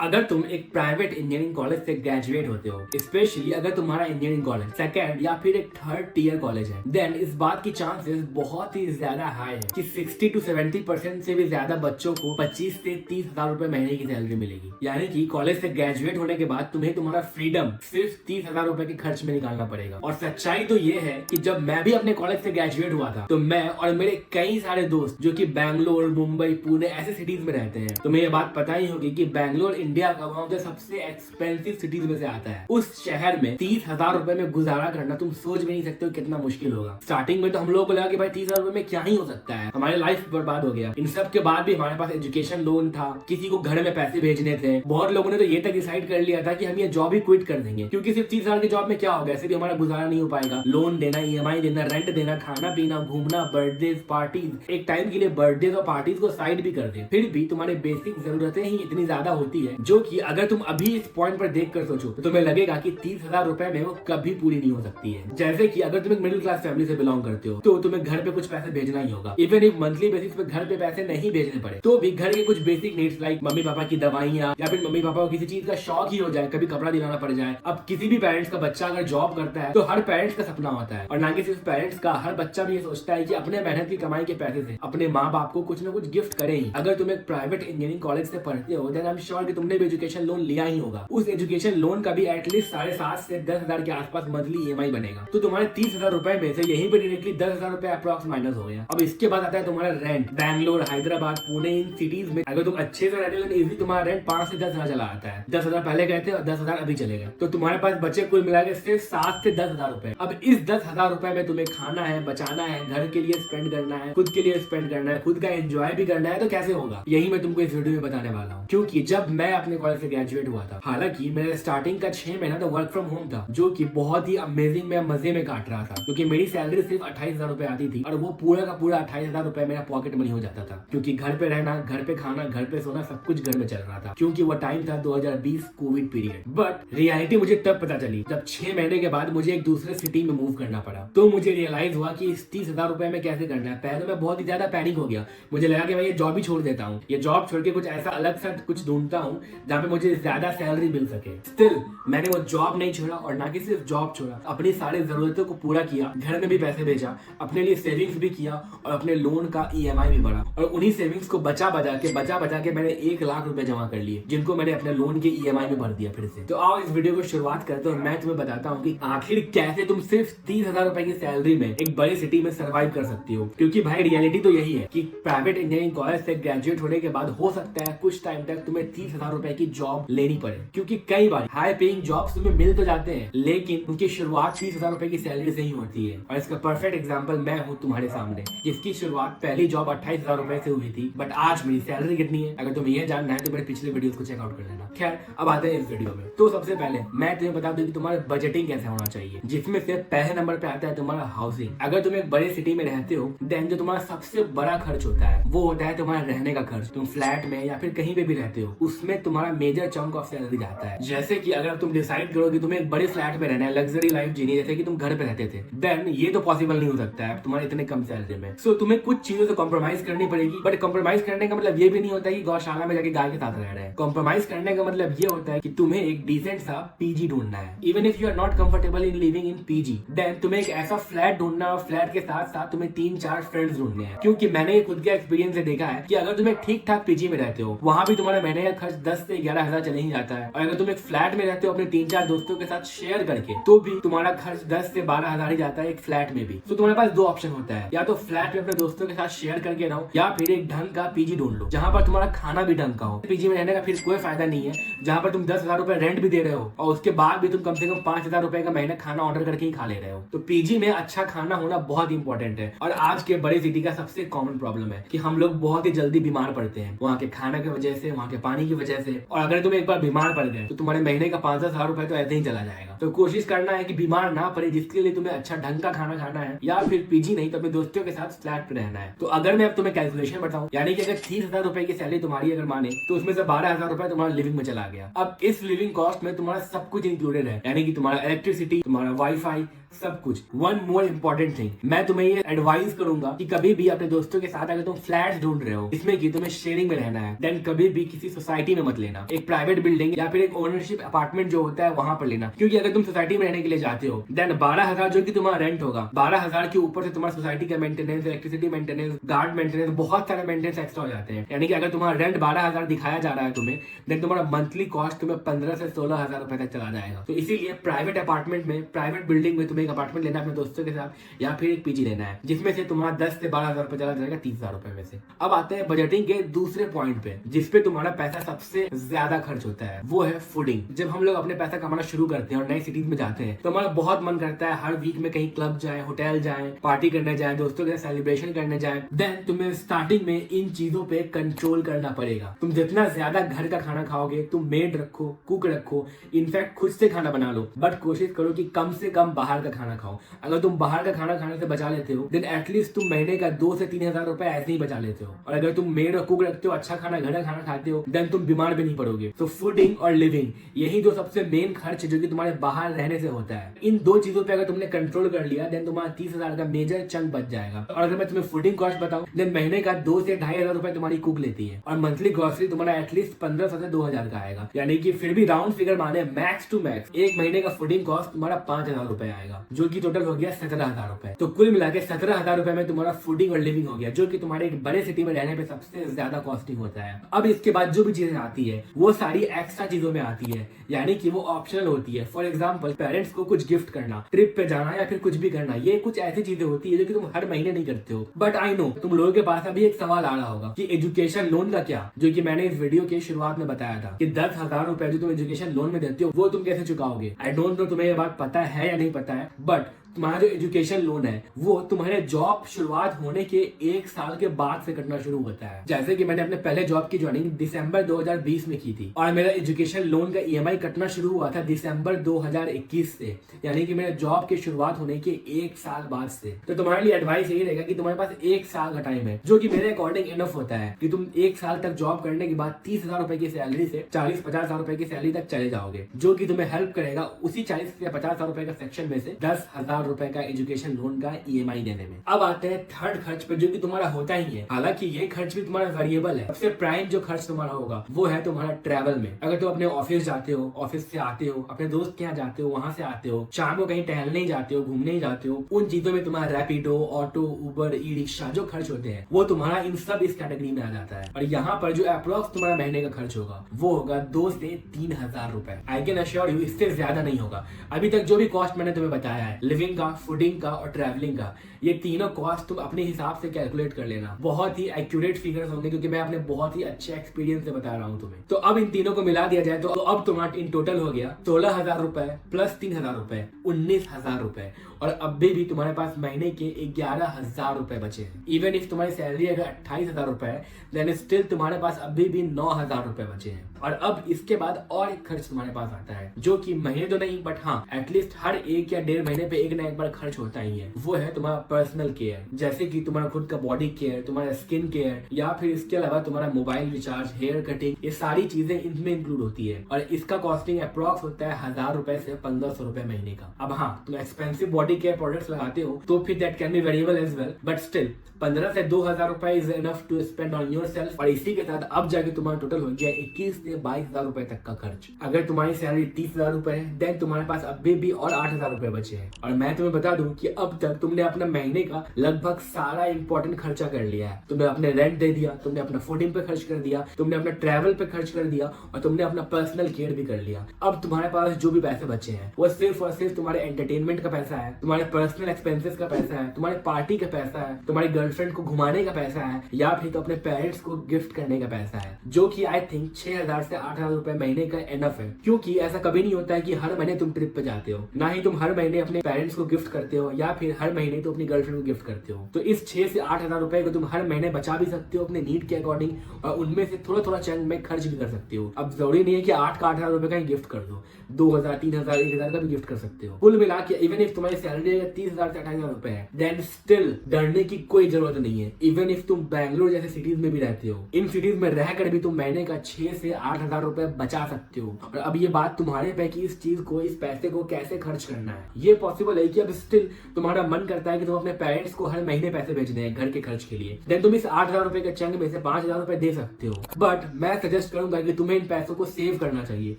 अगर तुम एक प्राइवेट इंजीनियरिंग कॉलेज से ग्रेजुएट होते हो, स्पेशली अगर तुम्हारा इंजीनियरिंग कॉलेज सेकंड या फिर एक थर्ड टीयर कॉलेज है, देन इस बात की चांसेस बहुत ही ज्यादा हाई है कि 60 to 70% से भी ज्यादा बच्चों को 25 से 30 हजार रुपए महीने की सैलरी मिलेगी। यानी कि कॉलेज से ग्रेजुएट होने के बाद तुम्हें तुम्हारा फ्रीडम सिर्फ 30 हजार रुपए के खर्च में निकालना पड़ेगा। और सच्चाई तो ये है कि जब मैं भी अपने कॉलेज से ग्रेजुएट हुआ था, तो मैं और मेरे कई सारे दोस्त जो कि बैंगलोर, मुंबई, पुणे ऐसे सिटीज में रहते हैं, तुम्हें ये बात पता ही होगी कि बैंगलोर इंडिया का वन ऑफ द सबसे एक्सपेंसिव सिटीज में से आता है। उस शहर में 30 हजार रुपए में गुजारा करना तुम सोच भी नहीं सकते हो कितना मुश्किल होगा। स्टार्टिंग में तो हम लोगों को लगा कि भाई 30 हजार रुपए में क्या ही हो सकता है, हमारी लाइफ बर्बाद हो गया। इन सब के बाद भी हमारे पास एजुकेशन लोन था, किसी को घर में पैसे भेजने थे। बहुत लोगों ने तो ये तक डिसाइड कर लिया था कि हम ये जॉब ही क्विट कर देंगे, क्योंकि सिर्फ 30 हजार की जॉब में क्या होगा, ऐसे भी हमारा गुजारा नहीं हो पाएगा। लोन देना, EMI देना, रेंट देना, खाना पीना, घूमना, बर्थडे पार्टीज, एक टाइम के लिए बर्थडे और पार्टीज को साइड भी कर दे, फिर भी तुम्हारे बेसिक जरूरतें ही इतनी ज्यादा होती है जो कि अगर तुम अभी इस पॉइंट पर देख कर सोचो तो तुम्हें लगेगा कि 30 हजार रुपए में वो कभी पूरी नहीं हो सकती है। जैसे कि अगर तुम एक मिडिल क्लास फैमिली से बिलोंग करते हो तो तुम्हें घर पे कुछ पैसे भेजना ही होगा। इवन इफ मंथली बेसिस पे घर पे पैसे नहीं भेजने पड़े तो भी घर के कुछ basic needs like mummy papa की दवाइयाँ या फिर मम्मी पापा को किसी चीज का शौक ही हो जाए, कभी कपड़ा दिलाना पड़ जाए। अब किसी भी पेरेंट्स का बच्चा अगर जॉब करता है तो हर पेरेंट्स का सपना होता है, और ना कि सिर्फ पेरेंट्स का, हर बच्चा भी ये सोचता है कि अपने मेहनत की कमाई के पैसे से अपने माँ बाप को कुछ ना कुछ गिफ्ट करे ही। अगर तुम एक प्राइवेट इंजीनियरिंग कॉलेज से पढ़ते हो देन आई एम श्योर कि तुमने भी एजुकेशन लोन लिया ही होगा। उस एजुकेशन लोन का भी एटलीस्ट 7.5 से 10 हजार के आसपास मंथली EMI बनेगा। तो तुम्हारे 30 हजार रुपए में से यहीं पे डायरेक्टली 10 हजार रुपए अप्रॉक्स माइनस हो गया। अब इसके बाद आता है तुम्हारा rent. Bangalore, Hyderabad, Pune, in cities में अगर तुम अच्छे से रहते हो तो इजीली तुम्हारा रेंट 5 से 10 हजार चला आता है। 10 हजार पहले गए थे और 10 हजार अभी चले गए, तो तुम्हारे पास बचे कुल मिला के सिर्फ 7 से 10 हजार रुपए। अब इस 10 हजार रुपए में तुम्हें खाना है, बचाना है, घर के लिए स्पेंड करना है, खुद के लिए स्पेंड करना है, खुद का एंजॉय भी करना है, तो कैसे होगा यही मैं तुमको इस वीडियो में बताने वाला हूँ। क्योंकि जब मैं अपने कॉलेज से ग्रेजुएट हुआ था, हालांकि मेरा स्टार्टिंग का 6 महीना तो वर्क फ्रॉम होम था, जो कि बहुत ही अमेजिंग, मैं मजे में काट रहा था, क्योंकि मेरी सैलरी सिर्फ 28 हजार रुपए आती थी और वो पूरा का पूरा 28 हजार रुपए मेरा पॉकेट मनी हो जाता था, क्योंकि घर पे रहना, घर पे खाना, घर पे सोना, सब कुछ घर में चल रहा था, क्योंकि वो टाइम था 2020 कोविड पीरियड। बट रियलिटी मुझे तब पता चली जब 6 महीने के बाद मुझे एक दूसरे सिटी में मूव करना पड़ा। तो मुझे रियलाइज हुआ कि इस 30 हजार रुपए में कैसे करना है। पहले मैं बहुत ही ज्यादा पैनिक हो गया, मुझे लगा कि मैं ये जॉब ही छोड़ देता हूँ, ये जॉब छोड़ के कुछ ऐसा अलग सा कुछ ढूंढता हूँ जहाँ पे मुझे ज्यादा सैलरी मिल सके। स्टिल मैंने वो जॉब नहीं छोड़ा, और ना कि सिर्फ जॉब छोड़ा, अपनी सारी जरूरतों को पूरा किया, घर में भी पैसे भेजा, अपने लिए सेविंग्स भी किया और अपने लोन का EMI भी बढ़ा, और उन्हीं सेविंग्स को बचा बचा के मैंने 1 लाख रुपए जमा कर लिए, जिनको मैंने अपने लोन के EMI में भर दिया फिर से। तो आओ इस वीडियो को शुरुआत करते हैं और मैं तुम्हें बताता हूँ कि आखिर कैसे तुम सिर्फ 30 हजार रुपए की सैलरी में एक बड़ी सिटी में सर्वाइव कर सकती हो। क्योंकि भाई रियलिटी तो यही है कि प्राइवेट इंजीनियरिंग कॉलेज से ग्रेजुएट होने के बाद हो सकता है कुछ टाइम तक तुम्हें 30 हजार रुपए की जॉब लेनी पड़े, क्योंकि कई बार हाई पेइंग जॉब्स तुम्हें मिल तो जाते हैं लेकिन उनकी शुरुआत 30 हजार रुपए की सैलरी से ही होती है। और इसका परफेक्ट एग्जांपल मैं हूँ तुम्हारे सामने, जिसकी शुरुआत पहली जॉब 28 हजार रुपए से हुई थी, बट आज मेरी सैलरी कितनी है अगर तुम्हें यह जानना है तो मेरे पिछले वीडियोस को चेकआउट कर लेना। खैर अब आते हैं इस वीडियो में। तो सबसे पहले मैं तुम्हें बता दूं कि तुम्हारा बजटिंग कैसे होना चाहिए, जिसमें से पहले नंबर पे आता है तुम्हारा हाउसिंग। अगर तुम एक बड़े सिटी में रहते हो देन जो तुम्हारा सबसे बड़ा खर्च होता है वो होता है तुम्हारा रहने का खर्च। तुम फ्लैट में या फिर कहीं पे भी रहते हो उसमें तुम्हारा मेजर चंक ऑफ सैलरी जाता है। जैसे कि अगर तुम डिसाइड करो कि तुम्हें एक बड़े फ्लैट में रहना है, लग्जरी लाइफ जीनी है जैसे कि तुम घर पे रहते थे, देन ये तो पॉसिबल नहीं हो सकता है तुम्हारे इतने कम सैलरी में। सो तुम्हें कुछ चीजों से कॉम्प्रोमाइज करनी पड़ेगी, बट कॉम्प्रोमाइज करने का मतलब ये भी नहीं होता है कि गौशाला में जाके गाय के साथ रह रहे हैं। कॉम्प्रोमाइज करने का मतलब ये होता है कि तुम्हें एक डिसेंट सा PG ढूंढना है। Even if you are not comfortable in living in PG, then तुम्हें एक ऐसा फ्लैट ढूंढना है, फ्लैट के साथ साथ तुम्हें 3-4 फ्रेंड्स ढूंढने हैं। क्योंकि मैंने खुद के एक्सपीरियंस से देखा है कि अगर तुम एक ठीक ठाक PG में रहते हो वहां भी तुम्हारे महीने का खर्च 10 से 11 हजार चले ही जाता है, और अगर तुम एक फ्लैट में रहते हो अपने 3-4 दोस्तों के साथ शेयर करके तो भी तुम्हारा खर्च 10 से 12 हजार ही जाता है एक फ्लैट में भी। तो तुम्हारे पास 2 ऑप्शन होता है, या तो फ्लैट में अपने दोस्तों के साथ शेयर करके रहो या फिर एक ढंग का PG ढूंढ लो जहां पर तुम्हारा खाना भी ढंग का हो। PG में रहने का फिर कोई फायदा नहीं है जहां पर तुम 10 हजार रुपए रेंट भी दे रहे हो और उसके बाद भी तुम कम से कम 5 हजार रुपए का महीना खाना ऑर्डर करके ही खा ले रहे हो। तो PG में अच्छा खाना होना बहुत इंपॉर्टेंट है, और आज के बड़े सिटी का सबसे कॉमन प्रॉब्लम है कि हम लोग बहुत ही जल्दी बीमार पड़ते हैं, वहाँ के खाना की वजह से, वहाँ के पानी की वजह से। और अगर तुम एक बार बीमार पड़ गए तो तुम्हारे महीने का 5-10 हजार रुपए तो ऐसे ही चला जाएगा। तो कोशिश करना है कि बीमार ना पड़े, जिसके लिए तुम्हें अच्छा ढंग का खाना खाना है, या फिर PG नहीं तो अपने दोस्तों के साथ फ्लैट पे रहना है। तो अगर मैं अब तुम्हें कैलकुलेशन बताऊं, यानी कि अगर 30 हजार रुपए की सैलरी तुम्हारी अगर माने तो उसमें से 12 हजार रुपए तुम्हारा लिविंग में चला गया। अब इस लिविंग कॉस्ट में तुम्हारा सब कुछ इंक्लूडेड है, यानी कि तुम्हारा इलेक्ट्रिसिटी, तुम्हारा वाईफाई, सब कुछ। वन मोर इम्पोर्टेंट थिंग, मैं तुम्हें ये एडवाइस करूंगा कि कभी भी अपने दोस्तों के साथ अगर तुम फ्लैट ढूंढ रहे हो इसमें कि तुम्हें शेयरिंग में रहना है, देन कभी भी किसी सोसाइटी में मत लेना, एक प्राइवेट बिल्डिंग या फिर एक ओनरशिप अपार्टमेंट जो होता है वहां पर लेना। क्योंकि अगर तुम सोसाइटी में रहने के लिए जाते हो देन 12,000 जो कि तुम्हारा रेंट होगा, 12,000 के ऊपर से तुम्हारा सोसाइटी का maintenance, electricity maintenance, guard maintenance, बहुत सारे मेंटेनेंस एक्स्ट्रा हो जाते हैं। यानी कि अगर तुम्हारा रेंट 12,000 दिखाया जा रहा है तुम्हें, देन तुम्हारा मंथली कॉस्ट तुम्हें 15 से 16,000 रुपए तक चला जाएगा। तो इसीलिए प्राइवेट अपार्टमेंट में, प्राइवेट बिल्डिंग में तुम्हें एक अपार्टमेंट लेना है अपने दोस्तों के साथ, या फिर एक पीजी लेना है जिसमें से तुम्हारा 10 से 12,000 रुपए चला जाएगा 30,000 रुपए में से। अब आते हैं बजटिंग के दूसरे पॉइंट पे, जिसपे तुम्हारा पैसा सबसे ज्यादा खर्च होता है, वो है फूडिंग। जब हम लोग अपने पैसा कमाना शुरू करते हैं और नई सिटीज में जाते हैं तो हमारा बहुत मन करता है हर वीक में कहीं क्लब जाए, होटल जाए, पार्टी करने जाए, दोस्तों के साथ सेलिब्रेशन करने जाए। देन तुम्हें स्टार्टिंग में इन चीजों पे कंट्रोल करना पड़ेगा। तुम जितना ज्यादा घर का खाना खाओगे, तुम मेड रखो, कुक रखो, इनफैक्ट खुद से खाना बना लो, बट कोशिश करो कि कम से कम बाहर का खाना खाओ। अगर तुम बाहर का खाना खाने से बचा लेते हो देन एटलीस्ट तुम महीने का 2 से 3,000 रुपए ऐसे ही बचा लेते हो। और अगर तुम मेड और कुक रखते हो, अच्छा खाना, घर का खाना खाते हो, देन तुम बीमार भी नहीं पड़ोगे। तो फूडिंग और लिविंग, यही दो सबसे मेन खर्च जो कि तुम्हारे बाहर रहने से होता है। इन दो चीजों पे अगर तुमने कंट्रोल कर लिया देन तुम्हारा 30,000 का मेजर चंक बच जाएगा। और अगर मैं तुम्हें फूडिंग कॉस्ट बताऊं देन महीने का 2 से 2,500 रुपए तुम्हारी कुक लेती है, और मंथली ग्रोसरी तुम्हारा एटलीस्ट 1500 से 2,000 का आएगा। यानी कि फिर भी राउंड फिगर माने मैक्स टू मैक्स एक महीने का फूडिंग कॉस्ट तुम्हारा 5,000 रुपए आएगा, जो कि टोटल हो गया 17,000 रुपए। तो कुल मिला के 17,000 रुपए में तुम्हारा फूडिंग और लिविंग हो गया, जो कि तुम्हारे एक बड़े सिटी में रहने पे सबसे ज्यादा कॉस्टिंग होता है। अब इसके बाद जो भी चीजें आती है वो सारी एक्स्ट्रा चीजों में आती है, यानी कि वो ऑप्शनल होती है। फॉर एग्जाम्पल पेरेंट्स को कुछ गिफ्ट करना, ट्रिप पे जाना, या फिर कुछ भी करना, ये कुछ ऐसी चीजें होती है जो कि तुम हर महीने नहीं करते हो। बट आई नो तुम लोगों के पास अभी एक सवाल आ रहा होगा कि एजुकेशन लोन का क्या, जो कि मैंने इस वीडियो के शुरुआत में बताया था कि 10,000 रुपए जो तुम एजुकेशन लोन में देते हो वो तुम कैसे चुकाओगे। आई डोंट नो तुम्हें ये बात पता है या नहीं पता है, बट तुम्हारा जो एजुकेशन लोन है वो तुम्हारे जॉब शुरुआत होने के 1 साल के बाद से कटना शुरू होता है। जैसे कि मैंने अपने पहले जॉब की ज्वाइनिंग दिसंबर 2020 में की थी और मेरा एजुकेशन लोन का ईएमआई कटना शुरू हुआ था दिसंबर 2021 से, यानी कि मेरे जॉब की शुरुआत होने के 1 साल बाद से। तो तुम्हारे लिए एडवाइस यही रहेगा कि तुम्हारे पास 1 साल का टाइम है, जो कि मेरे अकॉर्डिंग इनफ होता है कि तुम 1 साल तक जॉब करने के बाद 30,000 रुपए की सैलरी से 40-50,000 रुपए की सैलरी तक चले जाओगे, जो कि तुम्हें हेल्प करेगा उसी 40 से 50,000 रुपए का सेक्शन में से 10,000 रुपए का एजुकेशन लोन का ईएमआई देने में। अब आते हैं थर्ड खर्च पे, जो कि तुम्हारा होता ही है। हालांकि ये खर्च भी तुम्हारा वेरिएबल है। सबसे प्राइम जो खर्च तुम्हारा होगा वो है तुम्हारा ट्रैवल में। अगर तुम अपने ऑफिस जाते हो, ऑफिस से आते हो, अपने दोस्त के यहाँ जाते हो, वहां से आते हो, शाम को कहीं टहलने जाते हो, घूमने जाते हो, उन चीजों में तुम्हारा रैपिडो, ऑटो, उबर, ई रिक्शा जो खर्च होते हैं वो तुम्हारा इन सब इस कैटेगरी में आ जाता है। और यहाँ पर जो अप्रोक्स तुम्हारा महीने का खर्च होगा वो होगा 2 से 3,000 रुपए। आई कैन अश्योर यू इससे ज्यादा नहीं होगा। अभी तक जो भी कॉस्ट मैंने तुम्हें बताया है, लिविंग का, फूडिंग का और ट्रैवलिंग का, ये तीनों कॉस्ट तुम अपने हिसाब से कैलकुलेट कर लेना। बहुत ही एक्यूरेट फिगर्स होंगे क्योंकि मैं अपने बहुत ही अच्छे एक्सपीरियंस से बता रहा हूँ तुम्हें। तो अब इन तीनों को मिला दिया जाए तो अब तुम्हारा इन टोटल हो गया 16,000 रुपए प्लस 3,000 रुपए 19,000 रुपए। और अभी भी तुम्हारे पास महीने के 11,000 रुपए बचे हैं। इवन इफ तुम्हारी सैलरी अगर 28,000 रुपए है देन स्टिल तुम्हारे पास अभी भी 9,000 रुपए बचे हैं। और अब इसके बाद और एक खर्च तुम्हारे पास आता है, जो कि महीने तो नहीं बट हाँ एटलीस्ट हर 1 या 1.5 महीने पे एक ना एक बार खर्च होता ही है। वो है तुम्हारा पर्सनल केयर, जैसे कि तुम्हारा खुद का बॉडी केयर, तुम्हारा स्किन केयर, या फिर इसके अलावा तुम्हारा मोबाइल रिचार्ज, हेयर कटिंग, ये सारी चीजें इनमें इंक्लूड होती है। और इसका कॉस्टिंग अप्रॉक्स होता है 1,000 रुपए से 1,500 रुपए महीने का। अब हाँ तुम एक्सपेंसिव बॉडी केयर प्रोडक्ट्स लगाते हो तो फिर that can be variable as well, but still 15 से 2,000 रुपए is enough to spend on yourself. और इसी के साथ अब जाके तुम्हारा टोटल हो गया 21 से 22,000 रुपए तक का खर्च। अगर तुम्हारी सैलरी 30,000 रुपए है देन तुम्हारे पास अभी भी और 8,000 रुपए बचे हैं। और मैं तुम्हें बता दूं कि अब तक तुमने अपना महीने का लगभग सारा इंपॉर्टेंट खर्चा कर लिया है। तुमने अपने रेंट दे दिया, तुमने अपना फूडिंग पे खर्च कर दिया, तुमने अपना ट्रैवल पे खर्च कर दिया, और तुमने अपना पर्सनल केयर भी कर लिया। अब तुम्हारे पास जो भी पैसे बचे हैं वो सिर्फ और सिर्फ तुम्हारे एंटरटेनमेंट का पैसा है, तुम्हारे पर्सनल एक्सपेंसेस का पैसा है, तुम्हारे पार्टी का पैसा है, तुम्हारी गर्लफ्रेंड को घुमाने का पैसा है, या फिर तो अपने पेरेंट्स को गिफ्ट करने का पैसा है, जो कि आई थिंक 6,000 से 8,000 रुपए महीने का एनफ है। क्योंकि ऐसा कभी नहीं होता है कि हर महीने तुम ट्रिप पे जाते हो, ना ही तुम हर महीने अपने पेरेंट्स को गिफ्ट करते हो, या फिर हर महीने तो अपनी गर्लफ्रेंड को गिफ्ट करते हो। तो इस 6 से 8,000 रुपए को तुम हर महीने बचा भी सकते हो अपने नीड के अकॉर्डिंग, और उनमें से थोड़ा थोड़ा चंक में खर्च भी कर सकते हो। अब जरूरी नहीं है कि 8 का 8,000 रुपए का ही गिफ्ट कर दो, 2,000, 3,000, 1,000 का भी गिफ्ट कर सकते हो। कुल मिला के इवन इफ तुम्हारी सैलरी 30,000 से 28,000 रुपए है देन स्टिल डरने की कोई जरूरत नहीं है। इवन इफ तुम बैंगलोर जैसे सिटीज में भी रहते हो, इन सिटीज में रहकर भी तुम महीने का 6 से 8,000 रुपए बचा सकते हो। और अब ये बात तुम्हारे पे कि इस चीज को, इस पैसे को कैसे खर्च करना है। ये पॉसिबल है कि अब स्टिल तुम्हारा मन करता है कि तुम अपने पेरेंट्स को हर महीने पैसे भेज दें घर के खर्च के लिए, देन तुम इस 8,000 रुपए के चंक में से 5,000 रुपए दे सकते हो। बट मैं सजेस्ट करूंगा कि तुम्हें इन पैसों को सेव करना चाहिए,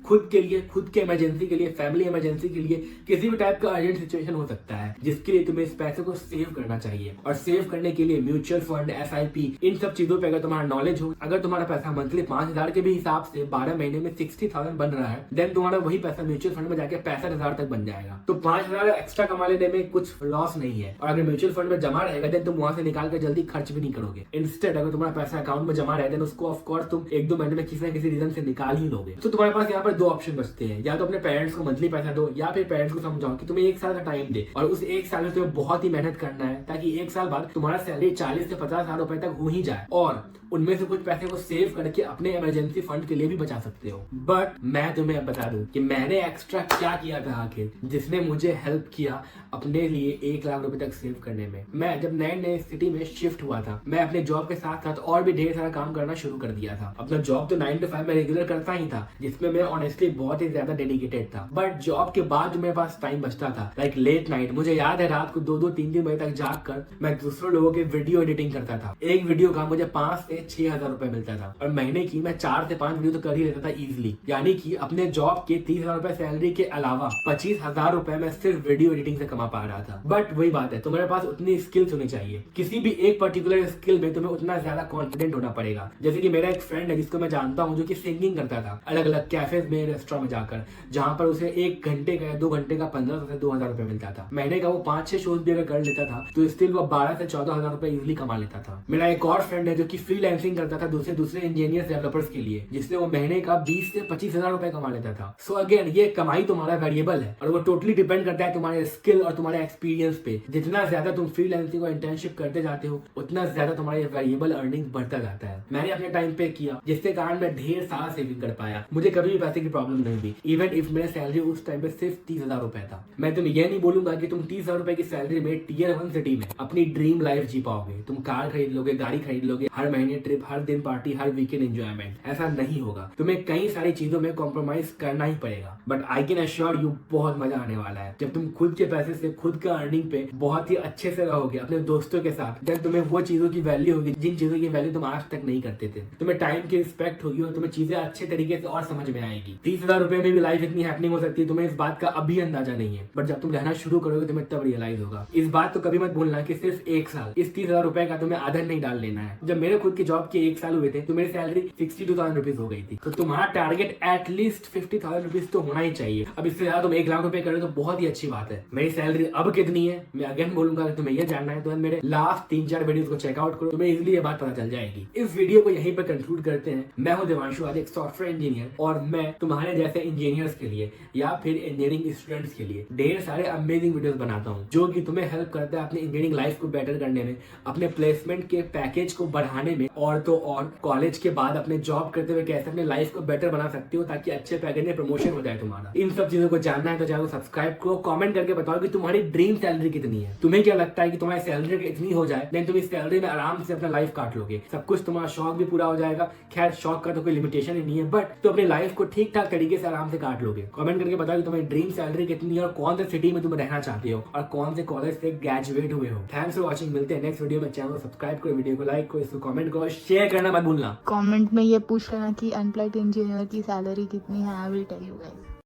खुद के लिए, खुद के इमरजेंसी के लिए, फैमिली इमरजेंसी के लिए, किसी भी टाइप का अर्जेंट सिचुएशन हो सकता है जिसके लिए तुम्हें इस पैसे को सेव करना चाहिए। और सेव करने के लिए म्यूचुअल फंड, SIP, इन सब चीजों पे अगर तुम्हारा नॉलेज हो, अगर तुम्हारा पैसा मंथली 5,000 के भी हिसाब से 12 महीने में 60,000 बन रहा है, देन तुम्हारा वही पैसा म्यूचुअल फंड में जाके 65,000 तक बन जाएगा। तो 5,000 एक्स्ट्रा कमा लेने में कुछ लॉस नहीं है। और अगर म्यूचुअल फंड में जमा रहेगा देन तुम वहां से निकाल कर जल्दी खर्च भी नहीं करोगे। इंस्टेड अगर तुम्हारा पैसा अकाउंट में जमा रहे देन उसको ऑफ कोर्स तुम 1-2 महीने में किसी न किसी रीजन से निकाल ही लोगे। तो तुम्हारे पास यहाँ पर 2 ऑप्शन बचते हैं, या तो अपने पेरेंट्स को मंथली पैसा दो, या फिर पेरेंट्स को समझाओ कि तुम्हें 1 साल का टाइम दे और उस 1 साल में तुम्हें बहुत ही मेहनत करना है ताकि 1 साल बाद तुम्हारा सैलरी 40 से 50,000 रुपए तक हो ही जाए और उनमें से कुछ पैसे को सेव करके अपने इमरजेंसी फंड के लिए भी बचा सकते हो। बट मैं तुम्हें बता दूं कि मैंने एक्स्ट्रा क्या किया था आखिर जिसने मुझे हेल्प किया अपने लिए 1 लाख रुपए तक सेव करने में। मैं जब नए सिटी में शिफ्ट हुआ था, मैं अपने जॉब के साथ साथ और भी ढेर सारा काम करना शुरू कर दिया था। अपना जॉब तो 9 to 5 में रेगुलर करता ही था, जिसमें मैं ऑनेस्टली बहुत ही ज्यादा डेडिकेटेड था। बट जॉब के बाद जो मेरे पास टाइम बचता था, लाइक लेट नाइट, मुझे याद है रात को 2-2, 3-3 बजे तक जाग कर मैं दूसरों लोगों के वीडियो एडिटिंग करता था। एक वीडियो का मुझे 5 से 6,000 रुपए मिलता था और महीने की मैं 4 से 5 वीडियो तो कर ही लेता था इजिली। यानी कि अपने जॉब के 30,000 रुपए सैलरी के अलावा 25,000 रुपए मैं सिर्फ वीडियो एडिटिंग से कमा पा रहा था। बट वही बात है, तुम्हारे पास उतनी स्किल्स होनी चाहिए। किसी भी एक पर्टिकुलर स्किल में तुम्हें उतना ज्यादा कॉन्फिडेंट होना पड़ेगा। जैसे कि मेरा एक फ्रेंड है जिसको मैं जानता हूँ, जो कि सिंगिंग करता था अलग अलग कैफेज में, रेस्टोरेंट में जाकर, जहां पर उसे 1 घंटे का या 2 घंटे का 1500 से 2,000 रुपए मिलता था। महीने का वो 5-6 शोज भी अगर कर लेता था तो स्टिल वो 12 से 14,000 रुपए इजिली कमा लेता था। मेरा एक और फ्रेंड है जो कि फ्रीलांसिंग करता था दूसरे इंजीनियर्स, डेवलपर्स के लिए, जिससे वो महीने का 20 से 25,000 रुपए कमा लेता था। सो अगेन, ये कमाई तुम्हारा वेरिएबल है और वो टोटली डिपेंड करता है तुम्हारे स्किल और तुम्हारे एक्सपीरियंस पे। जितना ज्यादा तुम फ्रीलांसिंग और इंटर्नशिप करते जाते हो उतना ज्यादा तुम्हारा वेरिएबल अर्निंग बढ़ता जाता है। मैंने अपने टाइम पे किया, जिसके कारण मैं ढेर सारा सेविंग कर पाया। मुझे कभी भी पैसे की प्रॉब्लम नहीं हुई, इवन इफ मेरा सैलरी उस टाइम पे सिर्फ 30,000 रुपए था। मैं तुम्हें यह नहीं बोलूंगा कि तुम 30,000 रुपए की सैलरी में Tier 1 सिटी में अपनी ड्रीम लाइफ जी पाओगे। तुम कार खरीद लोगे, गाड़ी खरीद लोगे, हर महीने ट्रिप, हर दिन पार्टी, हर वीकेंड एंजॉयमेंट, ऐसा नहीं होगा। तुम्हें कई सारी चीजों में कॉम्प्रोमाइज करना ही पड़ेगा। But I can assure you, बहुत मजा आने वाला है जब तुम खुद के पैसे से, खुद का अर्निंग पे बहुत ही अच्छे से रहोगे अपने दोस्तों के साथ। जब तुम्हें वो चीजों की वैल्यू होगी जिन चीजों की वैल्यू तुम आज तक नहीं करते थे। तुम्हें टाइम की रिस्पेक्ट होगी और तुम्हें चीजें अच्छे तरीके से और समझ में आएगी। 30,000 रुपए में भी लाइफ इतनी हैपनिंग हो सकती है, तुम्हें इस बात का अभी अंदाजा नहीं है। बट जब तुम रहना शुरू करोगे तुम्हें तब रियलाइज होगा। इस बात तो कभी मत भूलना कि सिर्फ 1 साल, इस 30,000 रुपए का तुम्हें आधा नहीं डाल लेना है। जब मेरे खुद की जॉब के 1 साल हुए थे तो मेरी सैलरी 62,000 रुपीज हो गई थी। तो तुम्हारा टारगेट एटलीस्ट 50,000 रुपीज तो होना ही चाहिए। अब इससे ज्यादा तुम 1 लाख रुपए करो तो बहुत ही अच्छी बात है। मेरी सैलरी अब कितनी है मैं अगेन बोलूंगा, तुम्हें यह जानना है तो मेरे लास्ट 3-4 वीडियोस को चेकआउट करो, तुम्हें इजीली ये बात पता चल जाएगी। इस वीडियो को यहीं पर कंक्लूड करते हैं। मैं हूं देवांशु, आज एक सॉफ्टवेयर इंजीनियर, और मैं तुम्हारे जैसे इंजीनियर्स के लिए या फिर इंजीनियरिंग स्टूडेंट्स के लिए ढेर सारे अमेजिंग वीडियोस बनाता हूं जो कि तुम्हें हेल्प करता है अपनी इंजीनियरिंग लाइफ को बेटर करने में, अपने प्लेसमेंट के पैकेज को बढ़ाने में, और तो और कॉलेज के बाद अपने जॉब करते हुए कैसे अपने लाइफ को बेटर बना सकते हो ताकि अच्छे पैकेज में प्रमोशन हो जाए तुम्हारा। इन सब चीजों को जानना है तो चैनल को सब्सक्राइब करो, कमेंट करके बताओ कि तुम्हारी ड्रीम सैलरी कितनी है। तुम्हें क्या लगता है कि तुम्हारी सैलरी इतनी हो जाए देन तुम इस सैलरी में आराम से अपना लाइफ काट लोगे, सब कुछ तुम्हारा शौक भी पूरा हो जाएगा। खैर शौक का तो कोई लिमिटेशन ही नहीं है, बट तो अपनी लाइफ को ठीक ठाक तरीके से आराम से काट लोगे। कमेंट करके बताओ कि तुम्हारी ड्रीम सैलरी कितनी है और कौन से सिटी में तुम रहना चाहते हो और कौन से कॉलेज से ग्रेजुएट हुए हो। थैंक्स फॉर वॉचिंग, मिलते हैं नेक्स्ट वीडियो में। चैनल को सब्सक्राइब करो, वीडियो को लाइक करो, इसको कमेंट करो, शेयर करना मत भूलना। कमेंट में ये पूछ लेना कि अनप्लग्ड इंजीनियर की सैलरी कितनी है, I will tell you guys.